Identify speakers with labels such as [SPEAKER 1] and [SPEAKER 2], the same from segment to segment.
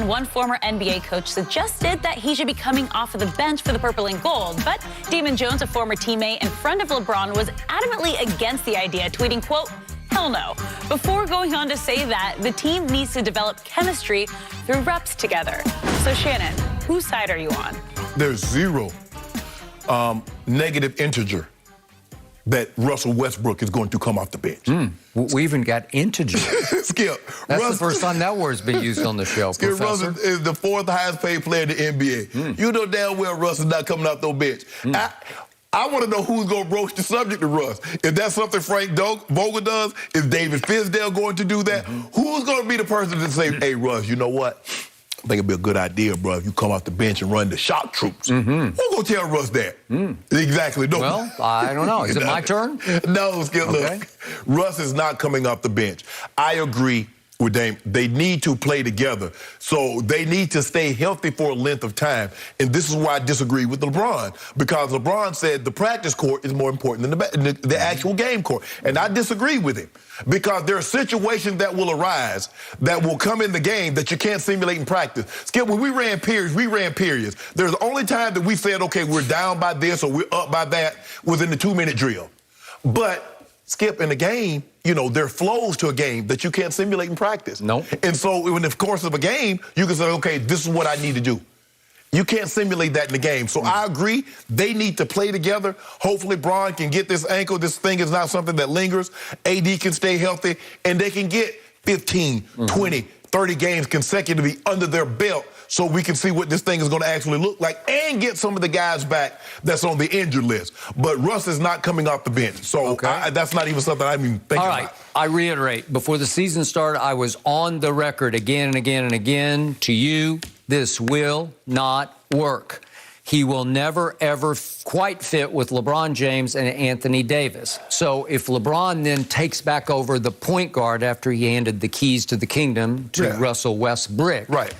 [SPEAKER 1] season, one former NBA coach suggested that he should be coming off of the bench for the purple and gold. But Damon Jones, a former teammate and friend of LeBron, was adamantly against the idea, tweeting, quote, "Hell no," before going on to say that the team needs to develop chemistry through reps together. So, Shannon, whose side are you on?
[SPEAKER 2] There's zero negative integer that Russell Westbrook is going to come off the bench.
[SPEAKER 3] We even got integer.
[SPEAKER 2] Skip.
[SPEAKER 3] That's the first time that word's been used on the show,
[SPEAKER 2] Skip
[SPEAKER 3] Professor.
[SPEAKER 2] Russell is the fourth highest paid player in the NBA. You know damn well Russ is not coming off the bench. I want to know who's going to broach the subject to Russ. If that's something Frank Vogel does, is David Fizdale going to do that? Who's going to be the person to say, hey, Russ, you know what? I think it'd be a good idea, bro, if you come off the bench and run the shock troops. Who's going to tell Russ that? Exactly. No.
[SPEAKER 3] Well, I don't know. Is it my turn?
[SPEAKER 2] No, Skip,
[SPEAKER 3] Okay.
[SPEAKER 2] look. Russ is not coming off the bench. I agree with Dame. They need to play together. So they need to stay healthy for a length of time. And this is why I disagree with LeBron. Because LeBron said the practice court is more important than the actual game court. And I disagree with him. Because there are situations that will arise that will come in the game that you can't simulate in practice. Skip, when we ran periods, There's the only time that we said, okay, we're down by this or we're up by that was in the 2-minute drill. But, Skip, in the game, you know, there are flows to a game that you can't simulate in practice.
[SPEAKER 3] Nope.
[SPEAKER 2] And so in the course of a game, you can say, okay, this is what I need to do. You can't simulate that in the game. So I agree. They need to play together. Hopefully, Bron can get this ankle. This thing is not something that lingers. AD can stay healthy, and they can get 15, 20, 30 games consecutively under their belt so we can see what this thing is going to actually look like and get some of the guys back that's on the injured list. But Russ is not coming off the bench. So that's not even something I even think
[SPEAKER 3] All
[SPEAKER 2] about.
[SPEAKER 3] right. I reiterate, before the season started, I was on the record again and again and again to you, this will not work. He will never, ever quite fit with LeBron James and Anthony Davis. So if LeBron then takes back over the point guard after he handed the keys to the kingdom to Russell Westbrook.
[SPEAKER 2] Right.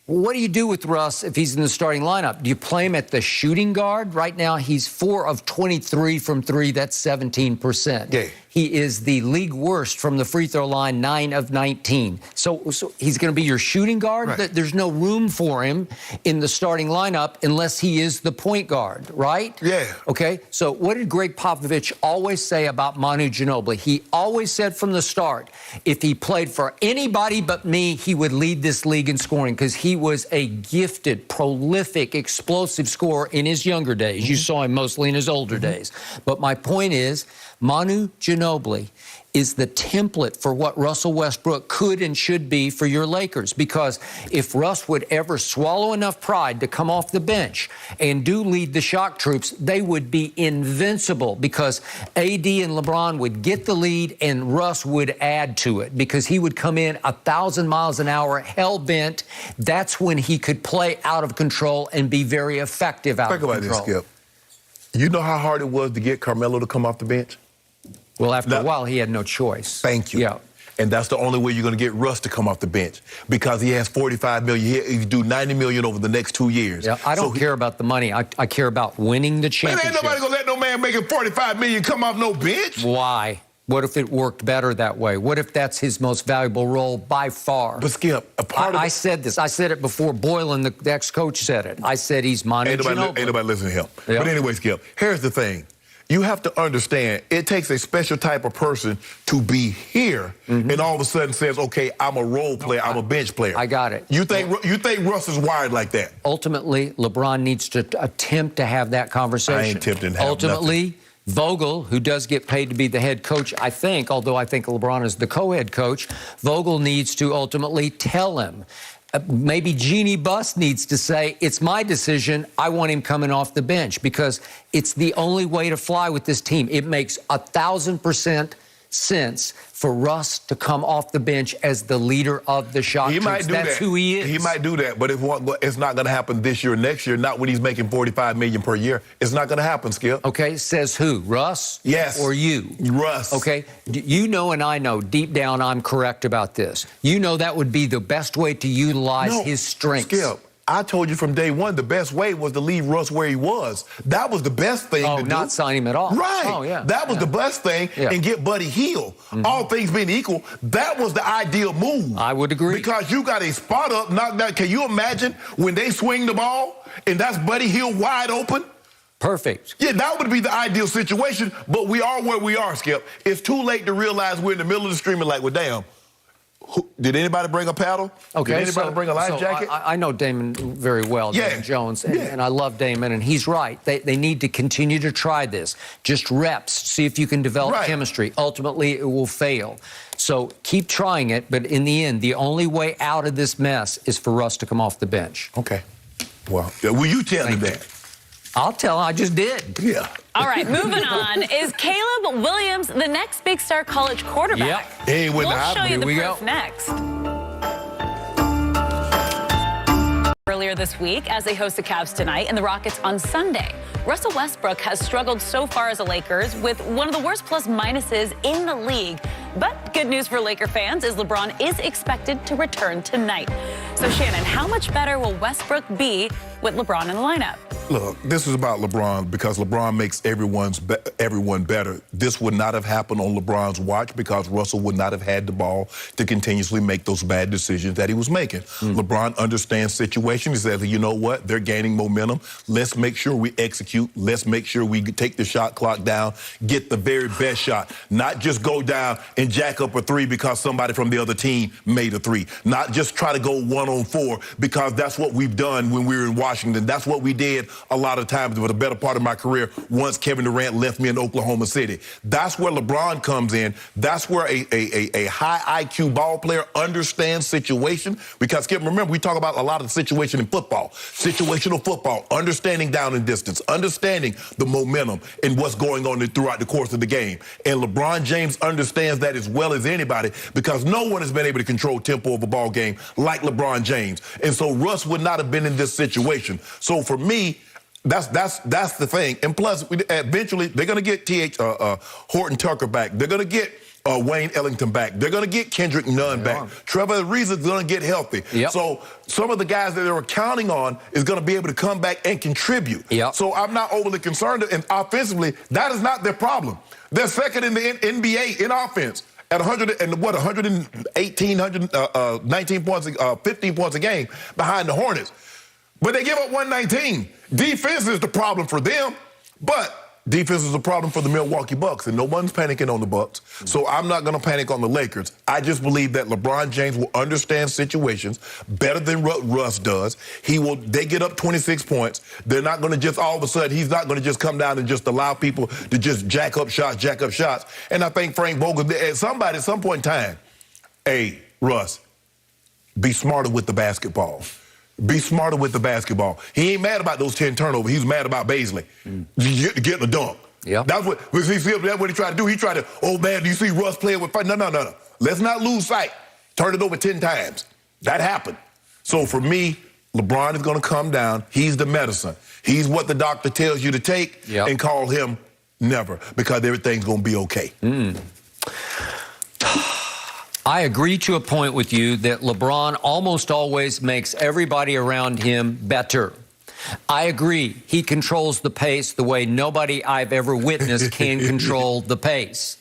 [SPEAKER 3] What do you do with Russ if he's in the starting lineup? Do you play him at the shooting guard? Right now, he's 4 of 23 from 3. That's 17%.
[SPEAKER 2] Yeah.
[SPEAKER 3] He is the league worst from the free throw line, 9 of 19. So he's going to be your shooting guard?
[SPEAKER 2] Right.
[SPEAKER 3] There's no room for him in the starting lineup unless he is the point guard, right?
[SPEAKER 2] Yeah.
[SPEAKER 3] Okay, so what did Greg Popovich always say about Manu Ginobili? He always said from the start, if he played for anybody but me, he would lead this league in scoring because he was a gifted, prolific, explosive scorer in his younger days. You saw him mostly in his older days. But my point is, Manu Ginobili is the template for what Russell Westbrook could and should be for your Lakers. Because if Russ would ever swallow enough pride to come off the bench and do lead the shock troops, they would be invincible because AD and LeBron would get the lead and Russ would add to it because he would come in 1,000 miles an hour, hell-bent. That's when he could play out of control and be very effective out of control.
[SPEAKER 2] Think about this, Skip. You know how hard it was to get Carmelo to come off the bench?
[SPEAKER 3] Well, after a while, he had no choice.
[SPEAKER 2] Thank you.
[SPEAKER 3] Yeah.
[SPEAKER 2] And that's the only way you're going to get Russ to come off the bench because he has $45 million. He do $90 million over the next 2 years.
[SPEAKER 3] Yeah, I don't care about the money. I care about winning the championship.
[SPEAKER 2] Man, ain't nobody going to let no man making $45 million come off no bench.
[SPEAKER 3] Why? What if it worked better that way? What if that's his most valuable role by far?
[SPEAKER 2] But Skip, a part of
[SPEAKER 3] I said this. I said it before Boylan, the ex-coach, said it. I said he's Manu Ginobili.
[SPEAKER 2] Ain't nobody listening to him.
[SPEAKER 3] Yeah.
[SPEAKER 2] But anyway, Skip, here's the thing. You have to understand, it takes a special type of person to be here and all of a sudden says, okay, I'm a role player, I'm a bench player.
[SPEAKER 3] I got it.
[SPEAKER 2] You think Russ is wired like that?
[SPEAKER 3] Ultimately, LeBron needs to attempt to have that conversation.
[SPEAKER 2] I ain't attempting to have
[SPEAKER 3] Ultimately,
[SPEAKER 2] nothing.
[SPEAKER 3] Vogel, who does get paid to be the head coach, I think, although I think LeBron is the co-head coach, Vogel needs to ultimately tell him. Maybe Jeannie Buss needs to say, it's my decision, I want him coming off the bench, because it's the only way to fly with this team. It makes 1,000% sense for Russ to come off the bench as the leader of the shock troops.
[SPEAKER 2] Might do
[SPEAKER 3] That's
[SPEAKER 2] that.
[SPEAKER 3] who he is.
[SPEAKER 2] He might do that, but it's not going to happen this year or next year, not when he's making $45 million per year. It's not going to happen, Skip.
[SPEAKER 3] Okay, says who? Russ?
[SPEAKER 2] Yes.
[SPEAKER 3] Or you?
[SPEAKER 2] Russ.
[SPEAKER 3] Okay, you know and I know, deep down, I'm correct about this. You know that would be the best way to utilize his strengths.
[SPEAKER 2] Skip, I told you from day one, the best way was to leave Russ where he was. That was the best thing to do.
[SPEAKER 3] Not sign him at all.
[SPEAKER 2] Right.
[SPEAKER 3] Oh, yeah.
[SPEAKER 2] That was the best thing, and get Buddy Hield. All things being equal, that was the ideal move.
[SPEAKER 3] I would agree.
[SPEAKER 2] Because you got a spot up, knocked down. Can you imagine when they swing the ball and that's Buddy Hield wide open?
[SPEAKER 3] Perfect.
[SPEAKER 2] Yeah, that would be the ideal situation, but we are where we are, Skip. It's too late to realize we're in the middle of the stream and like, well, damn. Did anybody bring a paddle?
[SPEAKER 3] Okay,
[SPEAKER 2] Did anybody bring a life jacket?
[SPEAKER 3] I know Damon very well, Damon Jones, and I love Damon, and he's right. They need to continue to try this. Just reps, see if you can develop chemistry. Ultimately, it will fail. So keep trying it, but in the end, the only way out of this mess is for Russ to come off the bench.
[SPEAKER 2] Okay. Well, will you tell him that?
[SPEAKER 3] I'll tell him. I just did.
[SPEAKER 2] Yeah.
[SPEAKER 1] All right, moving on. Is Caleb Williams the next big star college quarterback?
[SPEAKER 2] Yep. Hey,
[SPEAKER 1] we'll show you the proof next. Earlier this week, as they host the Cavs tonight and the Rockets on Sunday, Russell Westbrook has struggled so far as a Lakers with one of the worst plus-minuses in the league. But good news for Laker fans is LeBron is expected to return tonight. So, Shannon, how much better will Westbrook be with LeBron in the lineup?
[SPEAKER 2] Look, this is about LeBron because LeBron makes everyone better. This would not have happened on LeBron's watch because Russell would not have had the ball to continuously make those bad decisions that he was making. LeBron understands situations. He says, you know what? They're gaining momentum. Let's make sure we execute. Let's make sure we take the shot clock down, get the very best shot, not just go down and jack up a three because somebody from the other team made a three. Not just try to go 1-on-4 because that's what we've done when we were in Washington. That's what we did a lot of times for the better part of my career once Kevin Durant left me in Oklahoma City. That's where LeBron comes in. That's where a high IQ ball player understands situation. Because, Skip, remember, we talk about a lot of the situation in football. Situational football, understanding down and distance, understanding the momentum and what's going on throughout the course of the game. And LeBron James understands that as well as anybody because no one has been able to control tempo of a ball game like LeBron James. And so Russ would not have been in this situation. So for me, that's the thing. And plus, eventually, they're going to get Horton Tucker back. They're going to get Wayne Ellington back. They're going to get Kendrick Nunn back. Trevor Ariza's going to get healthy. So some of the guys that they were counting on is going to be able to come back and contribute. So I'm not overly concerned. And offensively, that is not their problem. They're second in the NBA in offense at 118, 119 points, 15 points a game behind the Hornets. But they give up 119. Defense is the problem for them, but defense is a problem for the Milwaukee Bucks, and no one's panicking on the Bucks. So I'm not going to panic on the Lakers. I just believe that LeBron James will understand situations better than Russ does. They get up 26 points. They're not going to just all of a sudden, he's not going to just come down and just allow people to just jack up shots. And I think Frank Vogel, at some point in time, hey, Russ, be smarter with the basketball. Be smarter with the basketball. He ain't mad about those 10 turnovers. He's mad about Baisley getting a dunk. That's what he tried to do. He tried to, oh, man, do you see Russ playing with fight? No. Let's not lose sight. Turn it over 10 times. That happened. So for me, LeBron is going to come down. He's the medicine. He's what the doctor tells you to take and call him never because everything's going to be okay.
[SPEAKER 3] I agree to a point with you that LeBron almost always makes everybody around him better. I agree. He controls the pace the way nobody I've ever witnessed can control the pace.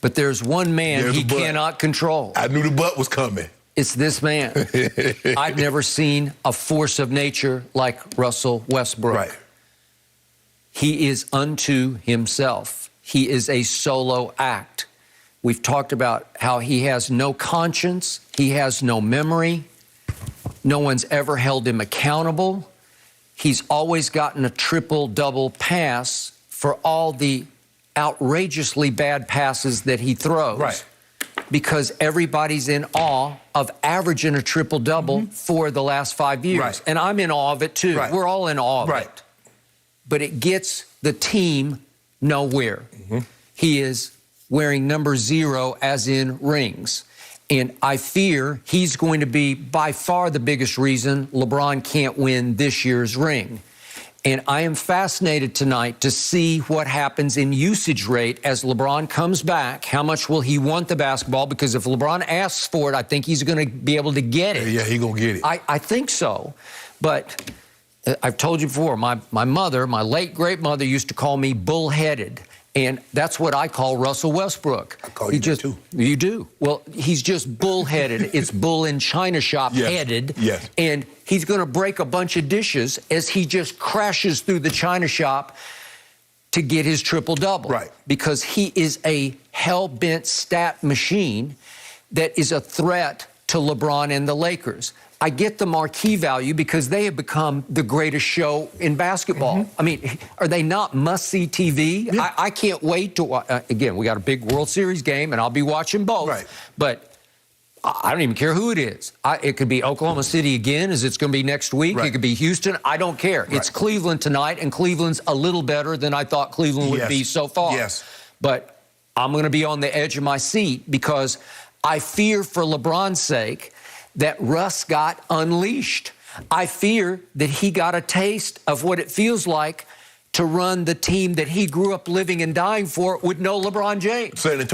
[SPEAKER 3] But there's one man he cannot control.
[SPEAKER 2] I knew the butt was coming.
[SPEAKER 3] It's this man. I've never seen a force of nature like Russell Westbrook. He is unto himself. He is a solo act. We've talked about how he has no conscience, he has no memory, no one's ever held him accountable. He's always gotten a triple-double pass for all the outrageously bad passes that he throws. Because everybody's in awe of averaging a triple-double for the last 5 years. And I'm in awe of it, too. We're all in awe of it. But it gets the team nowhere. He is wearing number 0 as in rings. And I fear he's going to be by far the biggest reason LeBron can't win this year's ring. And I am fascinated tonight to see what happens in usage rate as LeBron comes back. How much will he want the basketball? Because if LeBron asks for it, I think he's going to be able to get it.
[SPEAKER 2] Yeah, he's going to get it.
[SPEAKER 3] I think so. But I've told you before, my mother, my late great mother, used to call me bullheaded. And that's what I call Russell Westbrook.
[SPEAKER 2] I call you that too.
[SPEAKER 3] You do? Well, he's just bullheaded. It's bull in China shop headed.
[SPEAKER 2] Yes.
[SPEAKER 3] And he's going to break a bunch of dishes as he just crashes through the China shop to get his triple-double.
[SPEAKER 2] Right.
[SPEAKER 3] Because he is a hell-bent stat machine that is a threat to LeBron and the Lakers. I get the marquee value because they have become the greatest show in basketball. I mean, are they not must-see TV?
[SPEAKER 2] Yeah.
[SPEAKER 3] I can't wait to again, we got a big World Series game, and I'll be watching both.
[SPEAKER 2] Right.
[SPEAKER 3] But I don't even care who it is. It could be Oklahoma City again, as it's going to be next week.
[SPEAKER 2] Right.
[SPEAKER 3] It could be Houston. I don't care.
[SPEAKER 2] Right.
[SPEAKER 3] It's Cleveland tonight, and Cleveland's a little better than I thought Cleveland would be so far.
[SPEAKER 2] Yes.
[SPEAKER 3] But I'm going to be on the edge of my seat because I fear for LeBron's sake that Russ got unleashed. I fear that he got a taste of what it feels like to run the team that he grew up living and dying for with no LeBron James.
[SPEAKER 2] San Antonio.